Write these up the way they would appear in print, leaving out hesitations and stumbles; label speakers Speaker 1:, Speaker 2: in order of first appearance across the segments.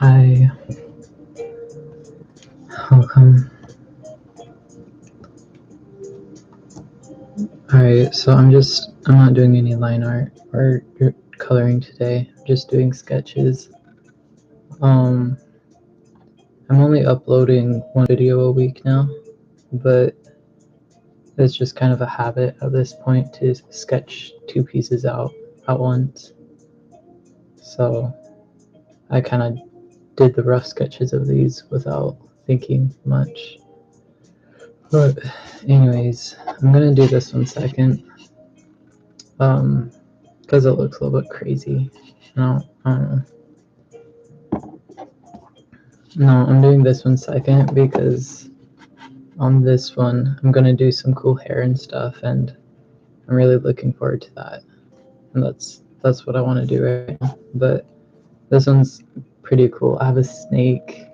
Speaker 1: Hi, welcome. Alright, so I'm not doing any line art or coloring today. I'm just doing sketches. I'm only uploading one video a week now, but it's just kind of a habit at this point to sketch two pieces out at once. So I kind of did the rough sketches of these without thinking much. But anyways, I'm gonna do this one second. Because it looks a little bit crazy. No, I don't know. No, I'm doing this one second because on this one I'm gonna do some cool hair and stuff, and I'm really looking forward to that. And that's what I want to do right now. But this one's pretty cool. I have a snake.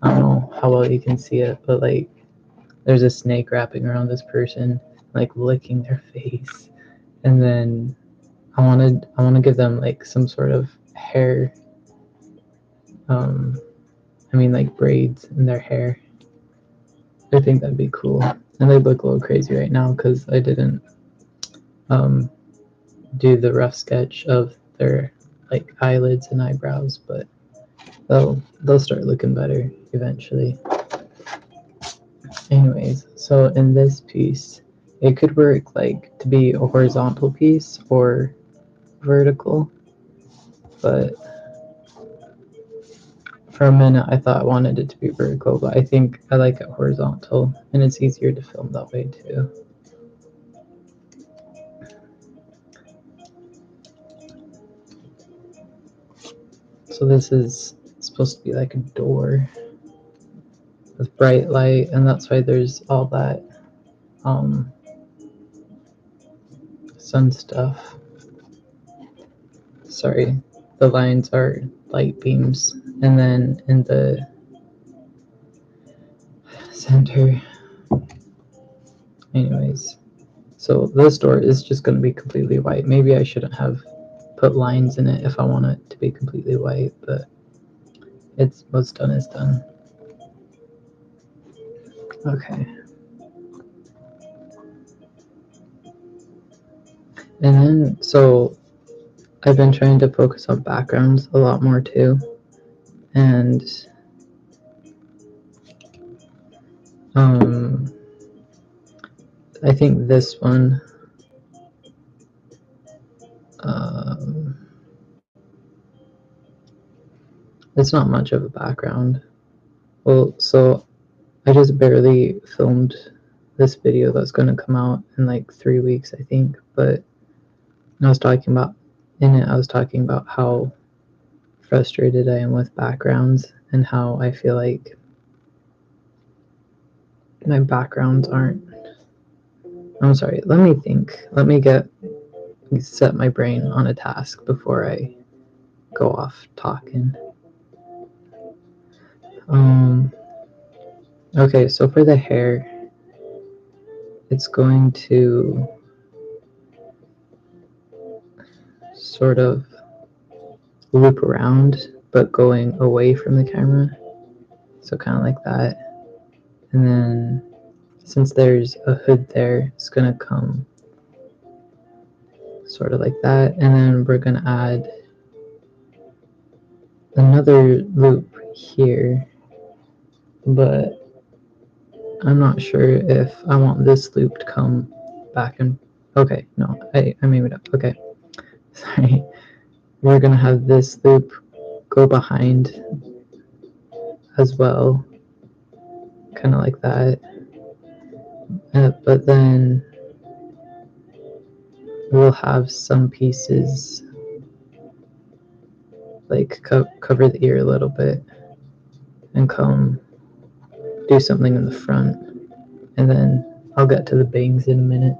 Speaker 1: I don't know how well you can see it, but like there's a snake wrapping around this person, like licking their face, and then I want to give them like some sort of hair. Like braids in their hair. I think that'd be cool. And they look a little crazy right now because I didn't do the rough sketch of their like eyelids and eyebrows, but they'll start looking better eventually. Anyways, so in this piece, it could work like to be a horizontal piece or vertical, but for a minute I thought I wanted it to be vertical, but I think I like it horizontal, and it's easier to film that way too. So this is supposed to be like a door with bright light, and that's why there's all that sun stuff. Sorry, the lines are light beams, and then in the center, anyways, so this door is just going to be completely white. Maybe I shouldn't have put lines in it if I want it to be completely white, but it's what's done is done. Okay. And then, so I've been trying to focus on backgrounds a lot more too, and I think this one it's not much of a background. Well, so I just barely filmed this video that's going to come out in like 3 weeks, I think, but I was talking about how frustrated I am with backgrounds and how I feel like my backgrounds aren't. I'm sorry, let me think. Let me set my brain on a task before I go off talking. Okay, so for the hair, it's going to sort of loop around, but going away from the camera. So kind of like that. And then since there's a hood there, it's gonna come sort of like that. And then we're gonna add another loop here, but I'm not sure if I want this loop to come back and, okay, no, I made it up. Okay, sorry. We're gonna have this loop go behind as well, kind of like that. But then we'll have some pieces like cover the ear a little bit and come do something in the front, and then I'll get to the bangs in a minute.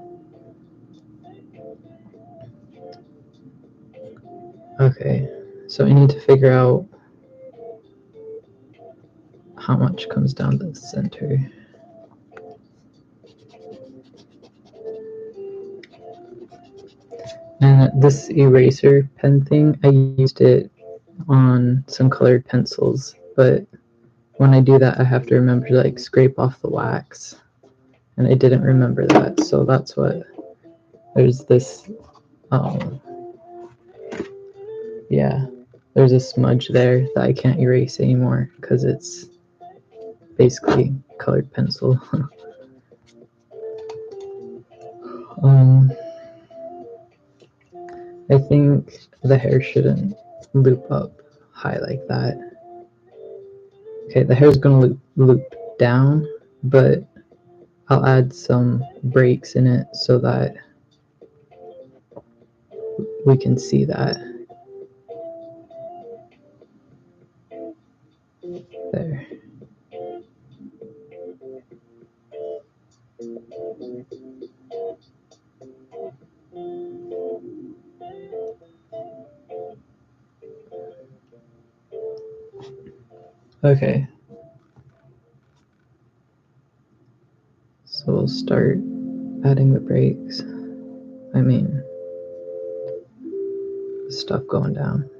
Speaker 1: Okay, so I need to figure out how much comes down the center. And this eraser pen thing, I used it on some colored pencils, but when I do that, I have to remember to like scrape off the wax, and I didn't remember that, so that's what, there's this, yeah, there's a smudge there that I can't erase anymore because it's basically colored pencil. I think the hair shouldn't loop up high like that. Okay, the hair's gonna loop down, but I'll add some breaks in it so that we can see that. There. Okay. So we'll start adding the breaks. I mean, the stuff going down.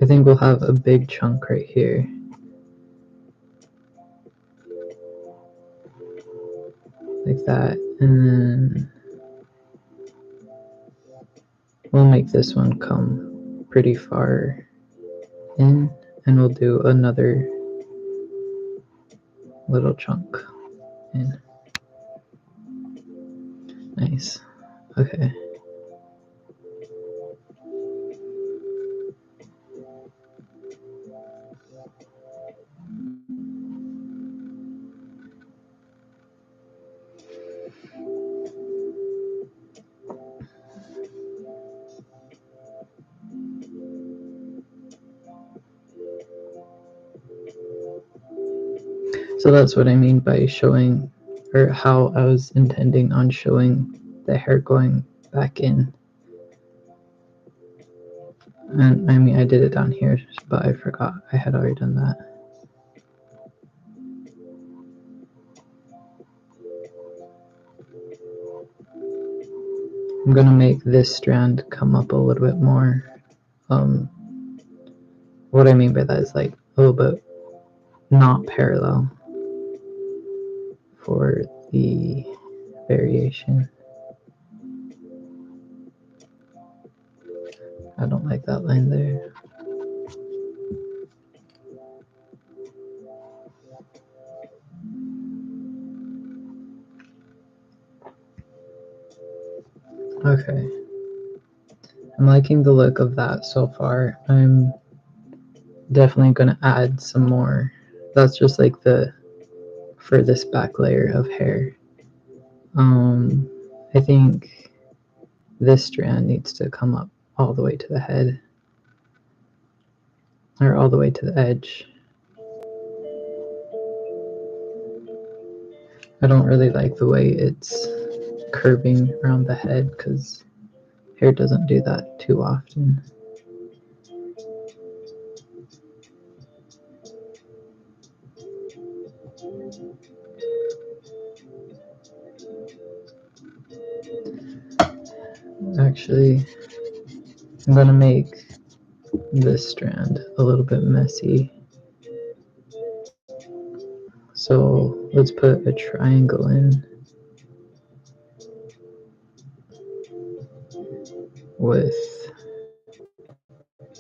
Speaker 1: I think we'll have a big chunk right here. Like that. And then we'll make this one come pretty far in, and we'll do another little chunk in. Nice. Okay. So that's what I mean by showing, or how I was intending on showing the hair going back in. And I mean, I did it down here, but I forgot I had already done that. I'm gonna make this strand come up a little bit more. What I mean by that is like a little bit not parallel for the variation. I don't like that line there. Okay. I'm liking the look of that so far. I'm definitely gonna add some more. That's just like the furthest back layer of hair. I think this strand needs to come up all the way to the head, or all the way to the edge. I don't really like the way it's curving around the head because hair doesn't do that too often. Actually, I'm gonna make this strand a little bit messy. So let's put a triangle in with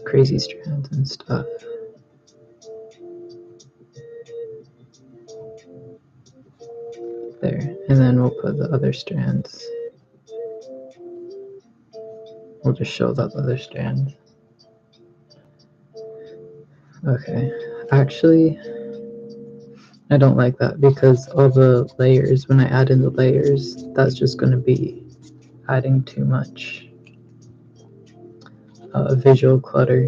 Speaker 1: crazy strands and stuff. There, and then we'll put the other strands. We'll just show that other strand. Okay, actually, I don't like that because all the layers, when I add in the layers, that's just going to be adding too much visual clutter,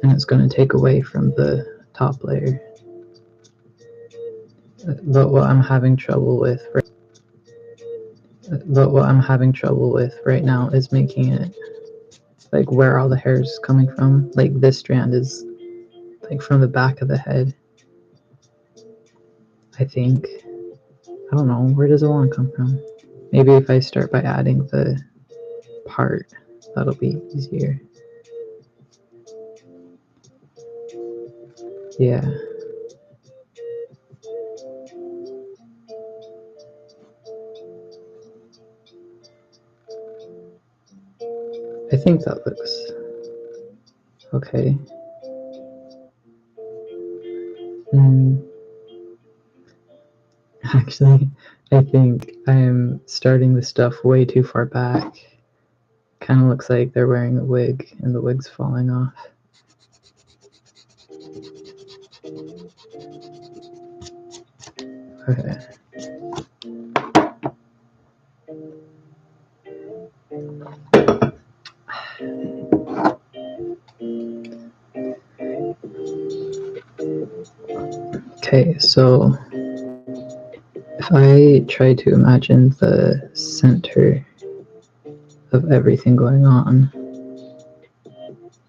Speaker 1: and it's going to take away from the top layer. But what I'm having trouble with right now is making it like where all the hair is coming from. Like this strand is like from the back of the head, I think. I don't know, where does it want to come from? Maybe if I start by adding the part, that'll be easier. Yeah. I think that looks okay. Actually, I think I'm starting the stuff way too far back. Kind of looks like they're wearing a wig and the wig's falling off. Okay. Okay, so if I try to imagine the center of everything going on,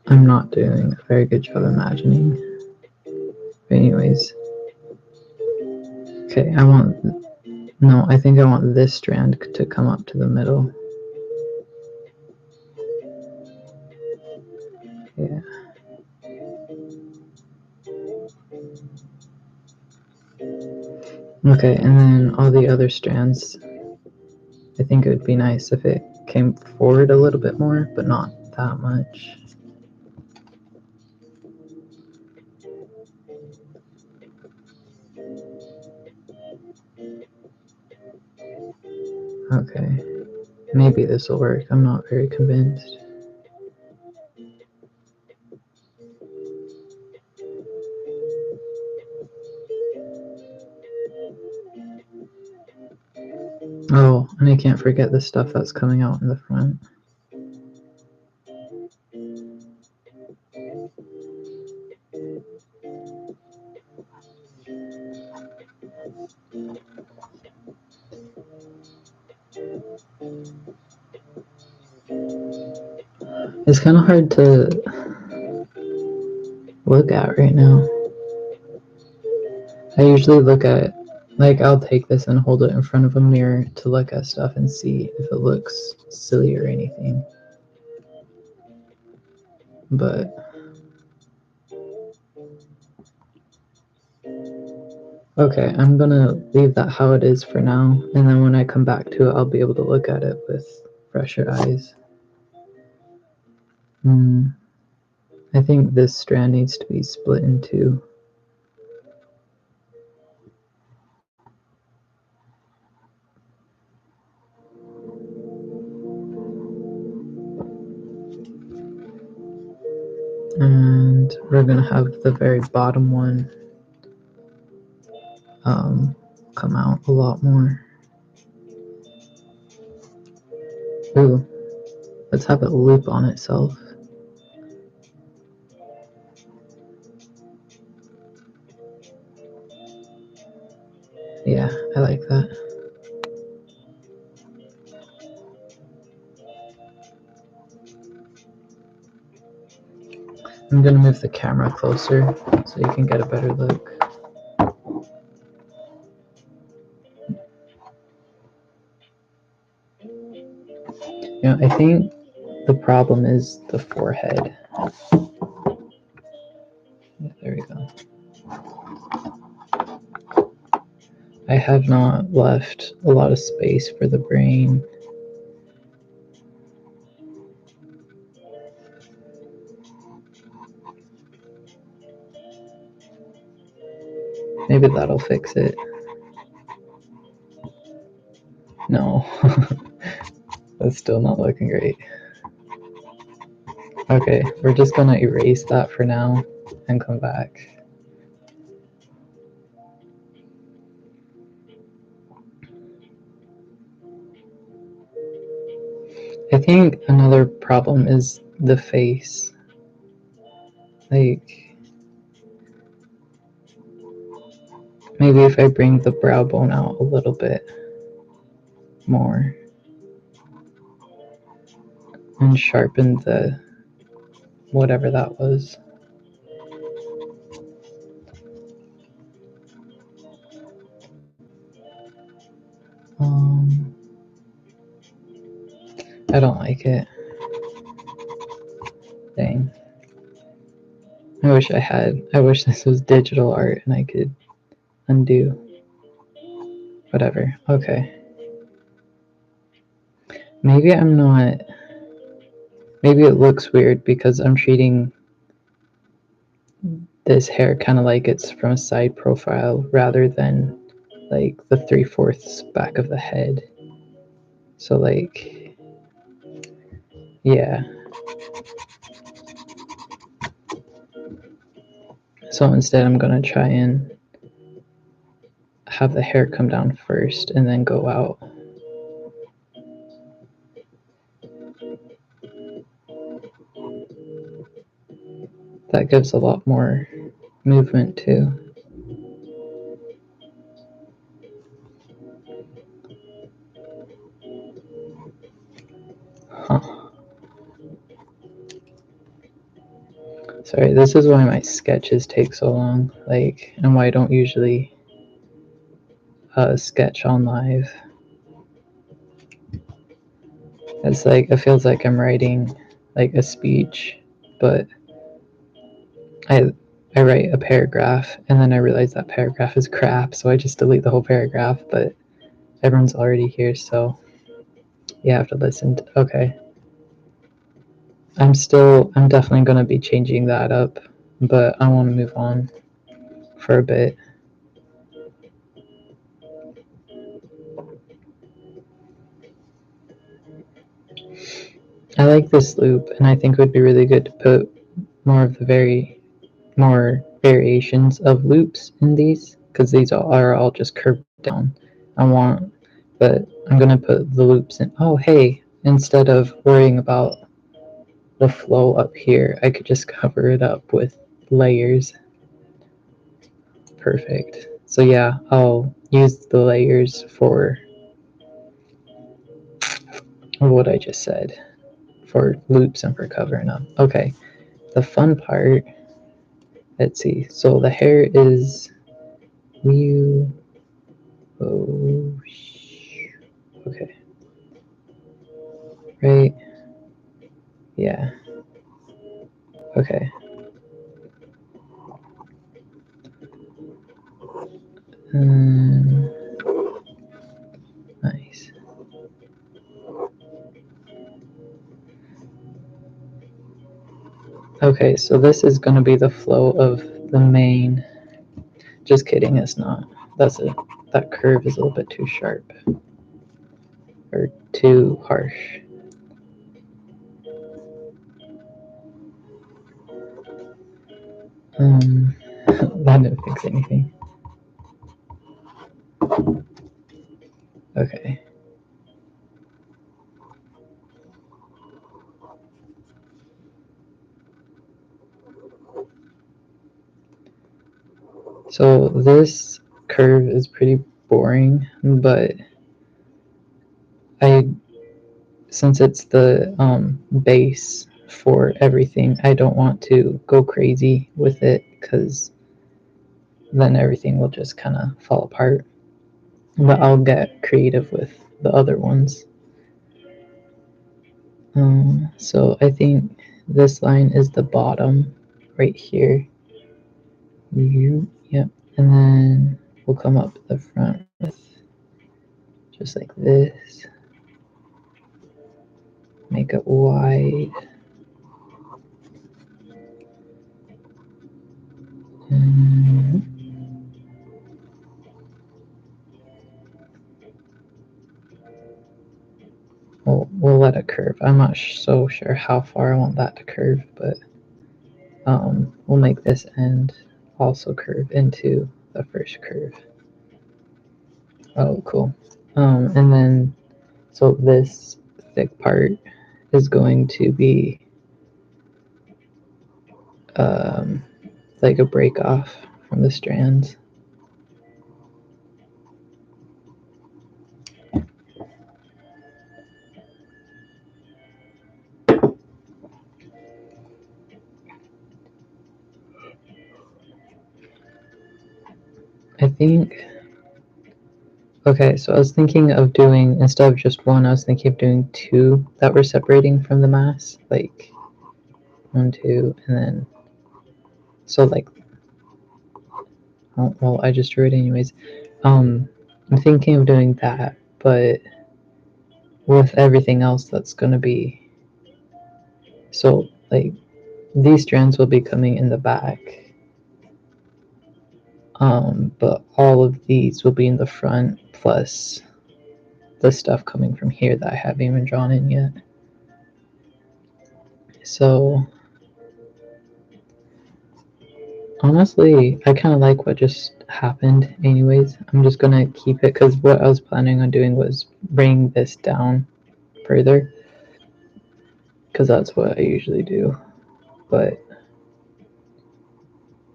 Speaker 1: I'm not doing a very good job imagining. But anyways, okay, I think I want this strand to come up to the middle. Yeah. Okay, and then all the other strands, I think it would be nice if it came forward a little bit more, but not that much. Okay, maybe this will work. I'm not very convinced. Oh, and I can't forget the stuff that's coming out in the front. It's kind of hard to look at right now. I usually look at, like, I'll take this and hold it in front of a mirror to look at stuff and see if it looks silly or anything. But okay, I'm gonna leave that how it is for now, and then when I come back to it, I'll be able to look at it with fresher eyes. I think this strand needs to be split in two. And we're gonna have the very bottom one come out a lot more. Ooh, let's have it loop on itself. Yeah, I like that. I'm gonna move the camera closer so you can get a better look. I think the problem is the forehead. Yeah, there we go. I have not left a lot of space for the brain. Maybe that'll fix it. No, that's still not looking great. Okay, we're just gonna erase that for now and come back. I think another problem is the face. Like, maybe if I bring the brow bone out a little bit more and sharpen the whatever that was. I don't like it. Dang. I wish this was digital art and I could undo. Whatever. Okay. Maybe I'm not. Maybe it looks weird because I'm treating this hair kind of like it's from a side profile rather than like the 3/4 back of the head. So like, yeah. So instead I'm gonna try and have the hair come down first and then go out. That gives a lot more movement too. Huh. Sorry, this is why my sketches take so long, like, and why I don't usually sketch on live. It's like, it feels like I'm writing like a speech, but I write a paragraph and then I realize that paragraph is crap, so I just delete the whole paragraph, but everyone's already here, so you have to listen to, okay. I'm definitely gonna be changing that up, but I wanna move on for a bit. I like this loop, and I think it would be really good to put more of the more variations of loops in these, because these are all just curved down. But I'm gonna put the loops in. Oh, hey, instead of worrying about the flow up here, I could just cover it up with layers. Perfect. So yeah, I'll use the layers for what I just said, for loops and for covering up. Okay, the fun part, let's see. So the hair is mu. Oh, okay. Right. Yeah. Okay. Nice. Okay, so this is going to be the flow of the main. Just kidding, it's not. That curve is a little bit too sharp or too harsh. That didn't fix anything. Okay. So this curve is pretty boring, but since it's the base for everything, I don't want to go crazy with it because then everything will just kind of fall apart. But I'll get creative with the other ones. So I think this line is the bottom right here. Yep. And then we'll come up the front with just like this. Make it wide. And we'll let it curve. I'm not so sure how far I want that to curve, but we'll make this end also curve into the first curve. Oh, cool. And then, so this thick part is going to be like a break off from the strands. I think, Okay, so I was thinking of doing, instead of just one, I was thinking of doing two that were separating from the mass, like 1, 2, and then, so like, oh, well, I just drew it anyways. I'm thinking of doing that, but with everything else that's gonna be, so like, these strands will be coming in the back, but all of these will be in the front, plus the stuff coming from here that I haven't even drawn in yet. So honestly, I kind of like what just happened anyways. I'm just gonna keep it because what I was planning on doing was bring this down further because that's what I usually do. But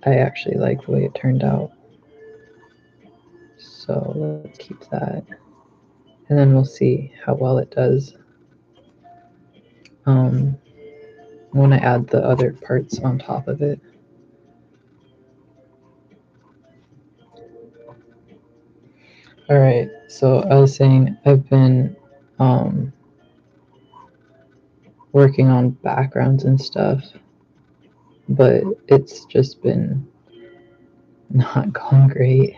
Speaker 1: I actually like the way it turned out. So let's keep that. And then we'll see how well it does when I add the other parts on top of it. Alright, so I was saying I've been working on backgrounds and stuff, but it's just been not going great.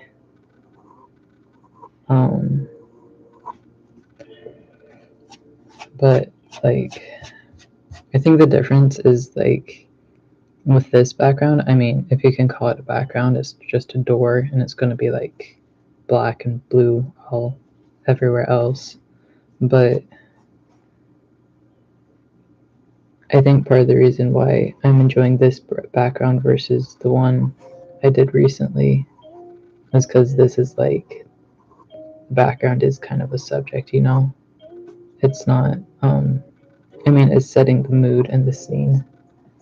Speaker 1: But like, I think the difference is like with this background, I mean, if you can call it a background, it's just a door and it's going to be like black and blue all everywhere else. But I think part of the reason why I'm enjoying this background versus the one I did recently is because this is like, the background is kind of a subject, you know? It's not, I mean, it's setting the mood and the scene,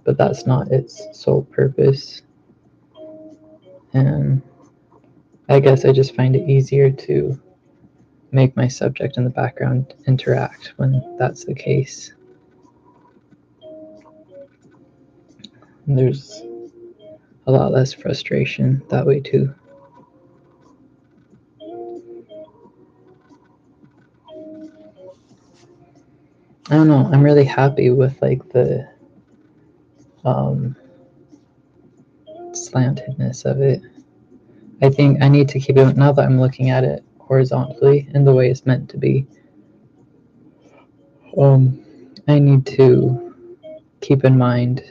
Speaker 1: but that's not its sole purpose. And I guess I just find it easier to make my subject and the background interact when that's the case. And there's a lot less frustration that way too. I don't know, I'm really happy with like the um, slantedness of it. I think I need to keep it, now that I'm looking at it horizontally in the way it's meant to be, I need to keep in mind,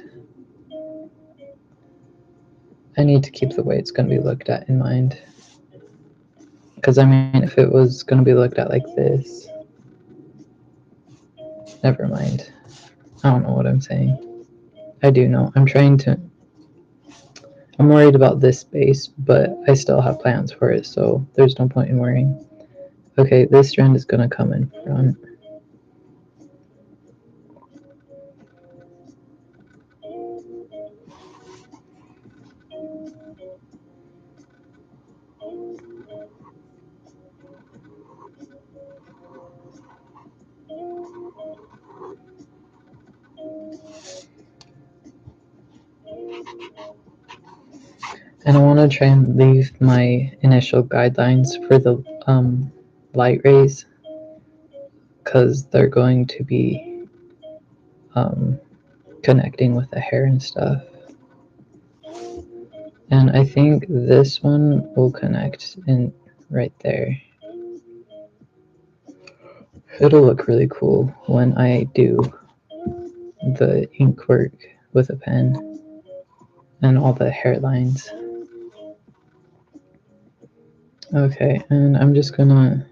Speaker 1: I need to keep the way it's going to be looked at in mind. Because I mean, if it was going to be looked at like this, never mind. I don't know what I'm saying. I do know. I'm worried about this space, but I still have plans for it, so there's no point in worrying. Okay, this strand is going to come in front. And I want to try and leave my initial guidelines for the light rays because they're going to be connecting with the hair and stuff. And I think this one will connect in right there. It'll look really cool when I do the ink work with a pen and all the hairlines. Okay, and I'm just gonna,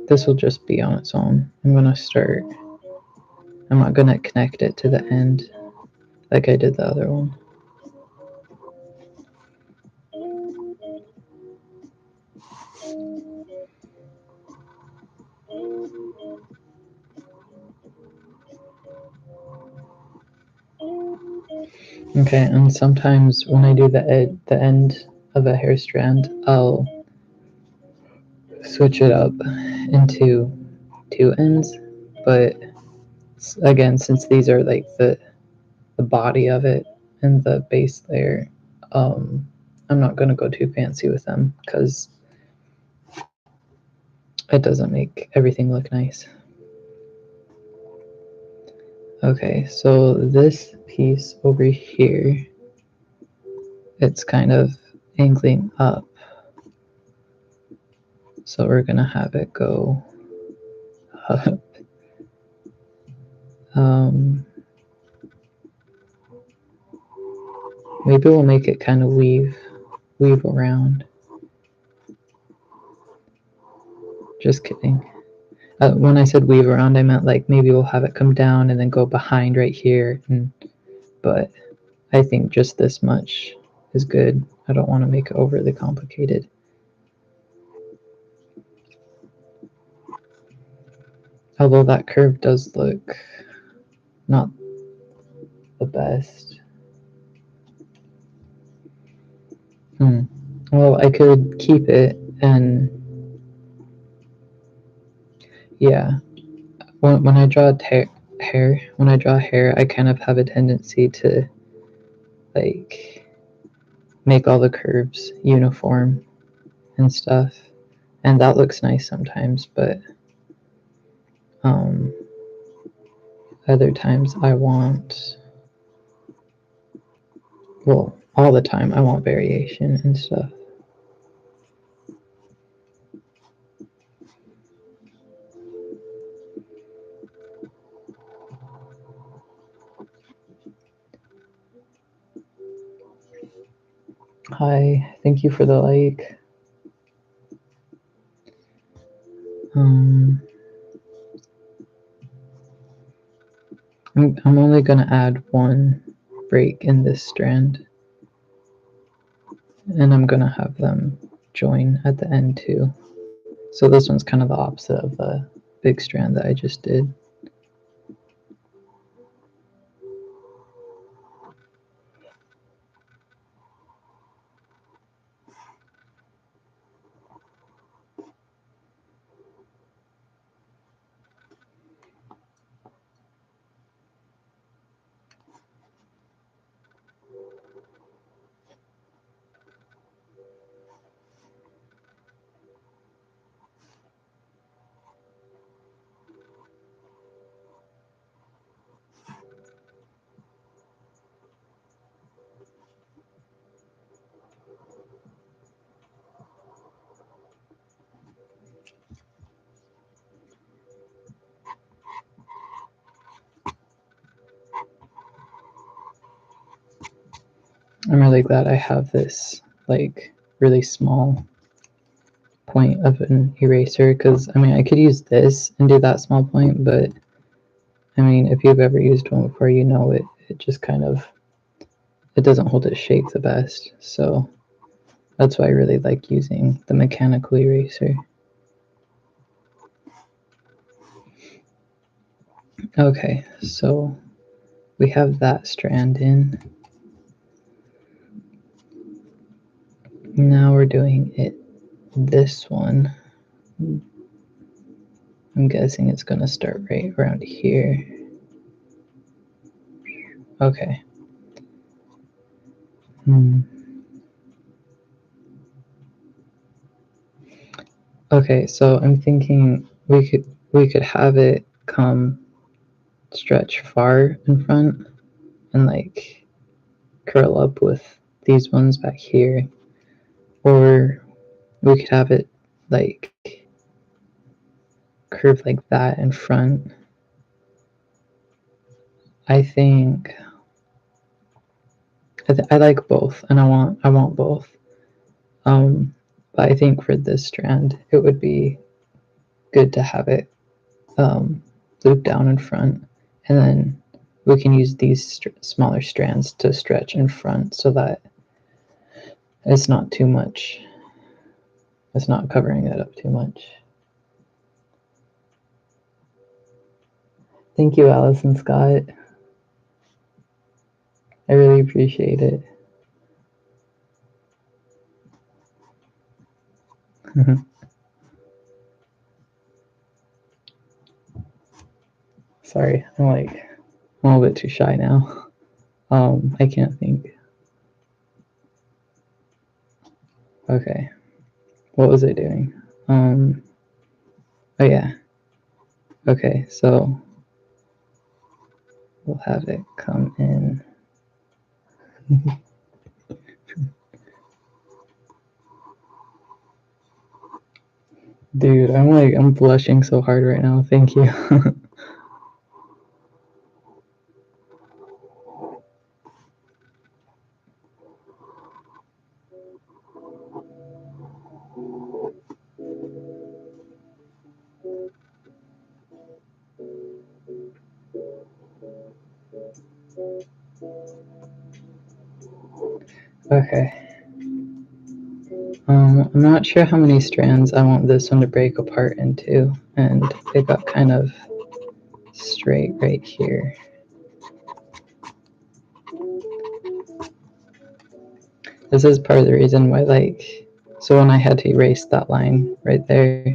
Speaker 1: this will just be on its own. I'm not gonna connect it to the end like I did the other one. Okay, and sometimes when I do the end of a hair strand, I'll switch it up into two ends, but again, since these are like the body of it and the base layer, I'm not gonna go too fancy with them because it doesn't make everything look nice. Okay, so this piece over here, it's kind of angling up. So we're gonna have it go up. Maybe we'll make it kind of weave around. Just kidding. When I said weave around, I meant like maybe we'll have it come down and then go behind right here. But I think just this much is good. I don't want to make it overly complicated. Although that curve does look not the best. Well, I could keep it and yeah. When I draw hair, I kind of have a tendency to like make all the curves uniform and stuff, and that looks nice sometimes, but other times I want, well, all the time I want variation and stuff. Hi, thank you for the like. I'm only gonna add one break in this strand, and I'm gonna have them join at the end too. So this one's kind of the opposite of the big strand that I just did. I'm really glad I have this like really small point of an eraser, because I mean I could use this and do that small point, but I mean if you've ever used one before, you know it just kind of, it doesn't hold its shape the best. So that's why I really like using the mechanical eraser. Okay, so we have that strand in. Now we're doing it, this one. I'm guessing it's gonna start right around here. Okay. Okay, so I'm thinking we could have it come stretch far in front and like curl up with these ones back here, or we could have it like curve like that in front. I think I like both, and I want both. But I think for this strand, it would be good to have it loop down in front, and then we can use these smaller strands to stretch in front so that it's not too much. It's not covering it up too much. Thank you, Allison Scott. I really appreciate it. Sorry, I'm a little bit too shy now. I can't think. Okay, what was I doing? Oh yeah. Okay, so we'll have it come in. Dude, I'm blushing so hard right now. Thank you. Okay. I'm not sure how many strands I want this one to break apart into, and it got kind of straight right here. This is part of the reason why, like, so when I had to erase that line right there,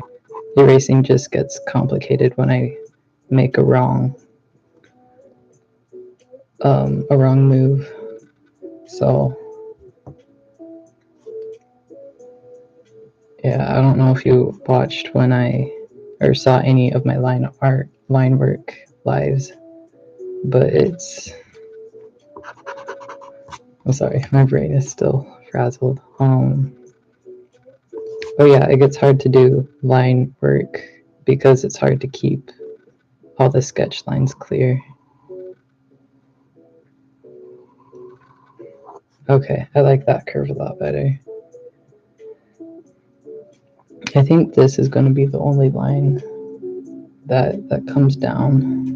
Speaker 1: erasing just gets complicated when I make a wrong move. So yeah, I don't know if you watched when or saw any of my line work lives, but I'm sorry, my brain is still frazzled. Oh yeah, it gets hard to do line work because it's hard to keep all the sketch lines clear. Okay, I like that curve a lot better. I think this is going to be the only line that comes down.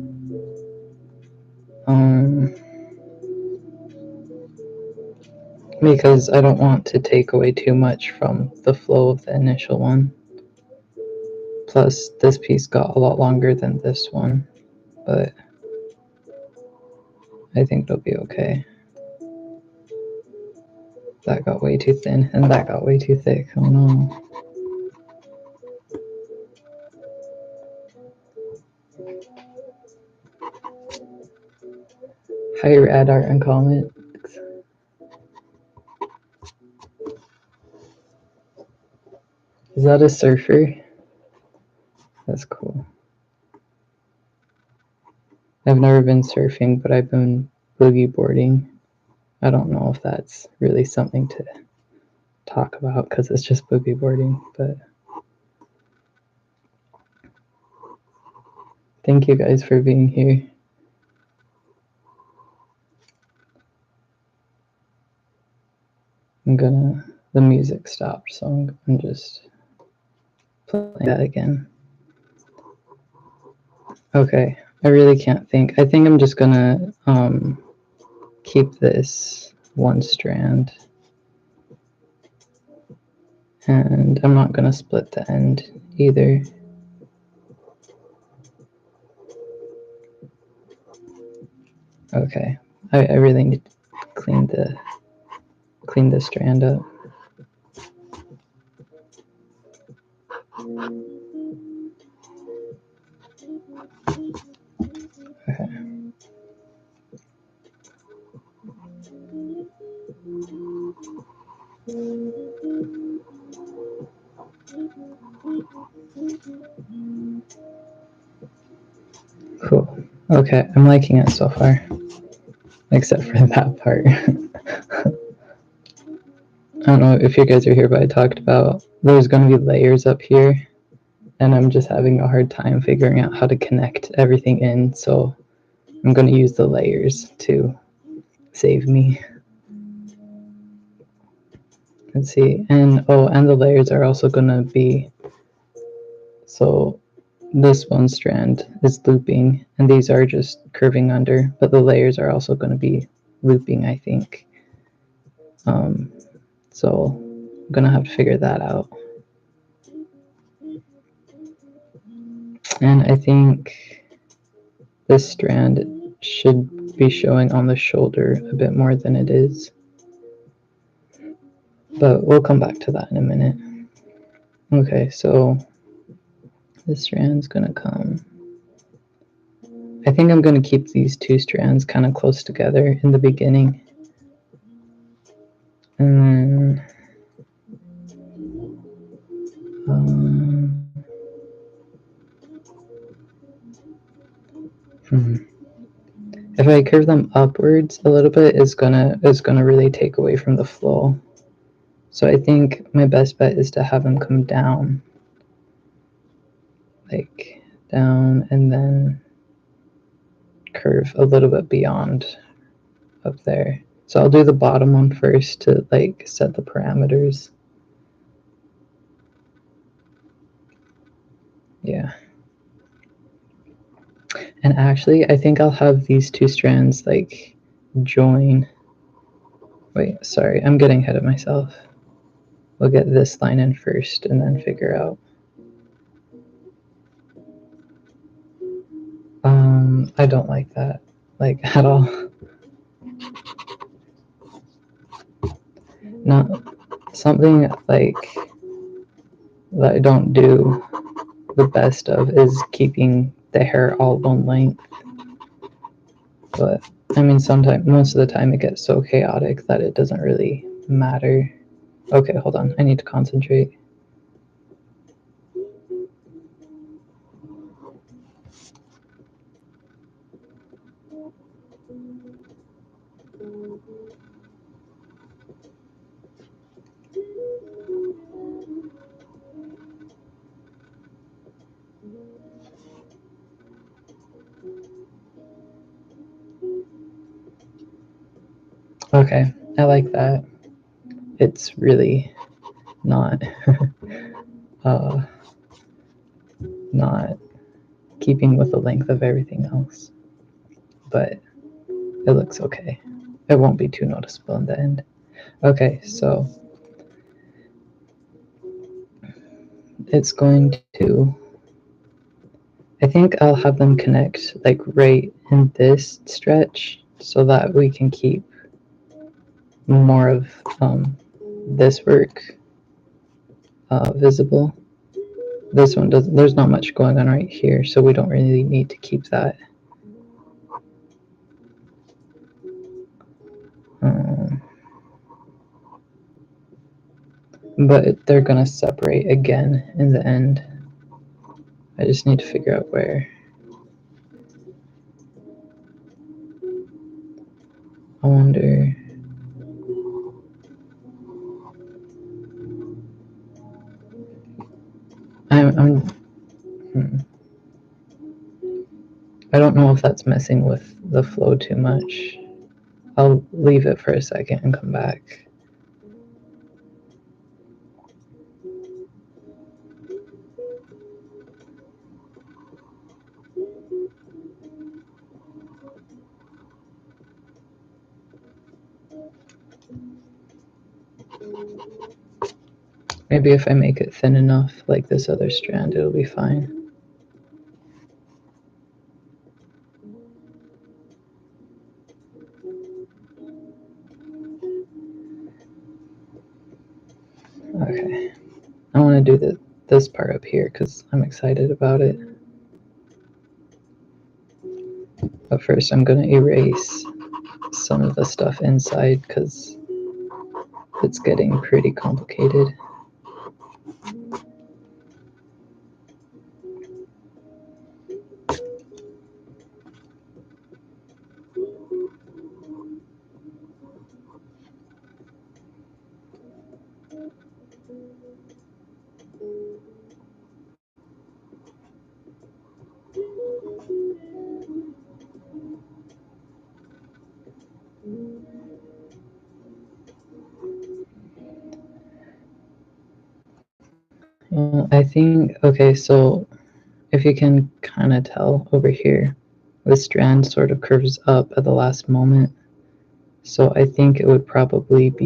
Speaker 1: Because I don't want to take away too much from the flow of the initial one. Plus, this piece got a lot longer than this one, but I think it'll be okay. That got way too thin, and that got way too thick. Oh no. Hi, Rad Art and Comment. Is that a surfer? That's cool. I've never been surfing, but I've been boogie boarding. I don't know if that's really something to talk about because it's just boogie boarding, but thank you guys for being here. The music stopped, so I'm just playing that again. Okay, I really can't think. I think I'm just gonna keep this one strand, and I'm not gonna split the end either. Okay, I really need to clean the strand up. Okay. Cool. Okay, I'm liking it so far, except for that part. I don't know if you guys are here, but I talked about there's going to be layers up here, and I'm just having a hard time figuring out how to connect everything in, so I'm going to use the layers to save me. Let's see, and the layers are also going to be, so this one strand is looping, and these are just curving under, but the layers are also going to be looping, I think. So I'm going to have to figure that out. And I think this strand should be showing on the shoulder a bit more than it is. But we'll come back to that in a minute. Okay, so this strand's gonna come. I think I'm gonna keep these two strands kind of close together in the beginning. And then I curve them upwards a little bit, it's gonna really take away from the flow. So I think my best bet is to have them come down, like down, and then curve a little bit beyond up there. So I'll do the bottom one first to like set the parameters. Yeah. And actually, I think I'll have these two strands like join. Wait, sorry, I'm getting ahead of myself. We'll get this line in first and then figure out. I don't like that, like at all. Not something like that I don't do the best of is keeping the hair all one length. But I mean, sometimes, most of the time, it gets so chaotic that it doesn't really matter. Okay, hold on. I need to concentrate. Okay, I like that. It's really not not keeping with the length of everything else, but it looks okay. It won't be too noticeable in the end. Okay, so it's going to, I think I'll have them connect like right in this stretch so that we can keep more of this work visible. This one doesn't, there's not much going on right here, so we don't really need to keep that. But they're gonna separate again in the end. I just need to figure out where. I wonder. I don't know if that's messing with the flow too much. I'll leave it for a second and come back. Maybe if I make it thin enough, like this other strand, it'll be fine. Okay. I want to do this part up here because I'm excited about it. But first I'm going to erase some of the stuff inside because it's getting pretty complicated. I think, okay, so if you can kind of tell over here, the strand sort of curves up at the last moment. So I think it would probably be